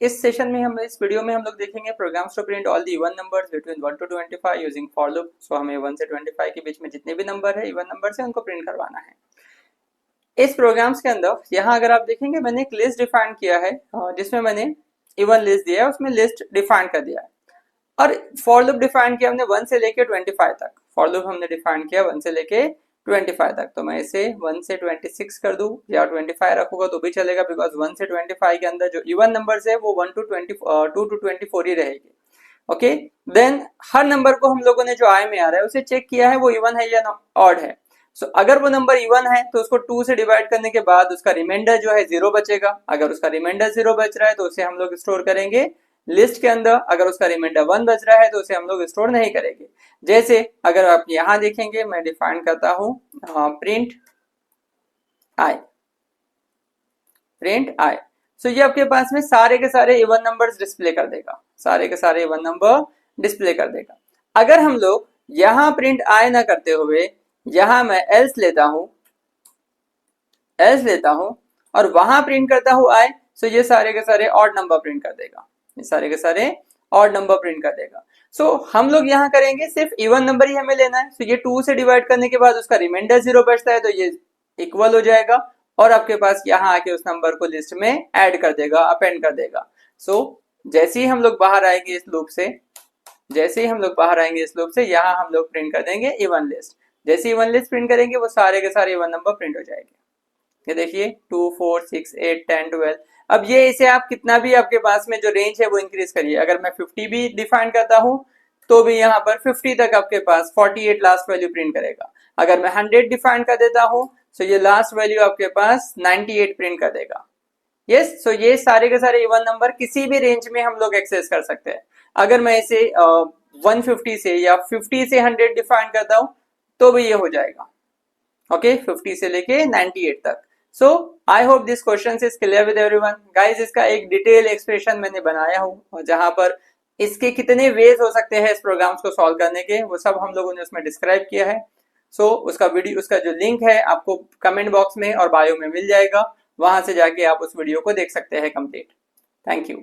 इस सेशन में इस वीडियो में हम लोग देखेंगे programs to print all the even numbers between 1 to 25 using for loop. So हमें 1 से 25 के बीच में जितने भी नंबर है इवन नंबर है उनको प्रिंट करवाना है। इस प्रोग्राम्स के अंदर यहाँ अगर आप देखेंगे मैंने एक लिस्ट डिफाइन किया है जिसमें मैंने इवन लिस्ट दिया है, उसमें लिस्ट डिफाइन कर दिया है और फॉर लूप डिफाइन किया हमने 1 से लेके 25 तक। फॉर लूप हमने डिफाइन किया 1 से लेके 25 तक। तो मैं इसे 1 से 26 कर दूं या 25 रखूंगा तो भी चलेगा, बिकॉज 1 से 25 के अंदर जो इवन नंबर्स है वो 2 to 24 ही रहेगी। ओके, देन हर नंबर को हम लोगों ने जो आई में आ रहा है उसे चेक किया है वो इवन है या ऑड है। सो अगर वो नंबर इवन है तो उसको 2 से डिवाइड करने के बाद उसका रिमाइंडर जो है 0 बचेगा। अगर उसका रिमाइंडर 0 बच रहा है तो उसे हम लोग स्टोर करेंगे लिस्ट के अंदर। अगर उसका रिमाइंडर 1 बच रहा है तो उसे हम लोग स्टोर नहीं करेंगे। जैसे अगर आप यहां देखेंगे मैं डिफाइन करता हूं प्रिंट आई, प्रिंट आई। सो ये आपके पास में सारे के सारे इवन नंबर्स डिस्प्ले कर देगा, सारे के सारे इवन नंबर डिस्प्ले कर देगा। अगर हम लोग यहां प्रिंट आई ना करते हुए यहां मैं एल्स लेता हूं और वहां प्रिंट करता हूं आई, सो ये सारे के सारे ऑड नंबर प्रिंट कर देगा, ये सारे के सारे ऑड नंबर प्रिंट कर देगा। सो हम लोग यहाँ करेंगे सिर्फ इवन नंबर ही हमें लेना है। सो ये 2 से डिवाइड करने के बाद उसका रिमाइंडर 0 बचता है तो ये इक्वल हो जाएगा और आपके पास यहाँ आके उस नंबर को लिस्ट में ऐड कर देगा, अपेंड कर देगा। सो जैसे ही हम लोग बाहर आएंगे इस लूप से, यहाँ हम लोग प्रिंट कर देंगे इवन लिस्ट। जैसे इवन लिस्ट प्रिंट करेंगे वो सारे के सारे इवन नंबर प्रिंट हो जाएंगे। ये देखिए 2, 4, 6, 8, 10, 12। अब ये इसे आप कितना भी आपके पास में जो रेंज है वो इंक्रीज करिए। अगर मैं 50 भी डिफाइन करता हूं तो भी यहाँ पर 50 तक आपके पास 48 लास्ट वैल्यू प्रिंट करेगा। अगर मैं 100 डिफाइन कर देता हूं तो ये लास्ट वैल्यू आपके पास 98 प्रिंट कर देगा। यस, सो ये सारे के सारे इवन नंबर किसी भी रेंज में हम लोग एक्सेस कर सकते हैं। अगर मैं इसे 150 से या 50 से 100 डिफाइन करता हूं तो भी ये हो जाएगा। ओके, 50 से लेके 98 तक। So I hope this question is clear with everyone guys. इसका एक डिटेल एक्सप्रेशन मैंने बनाया हूं जहां पर इसके कितने वेज हो सकते हैं इस प्रोग्राम्स को सॉल्व करने के, वो सब हम लोगों ने उसमें डिस्क्राइब किया है। सो उसका जो लिंक है आपको कमेंट बॉक्स में और बायो में मिल जाएगा, वहां से जाके आप उस वीडियो को देख सकते हैं कंप्लीट। Thank you.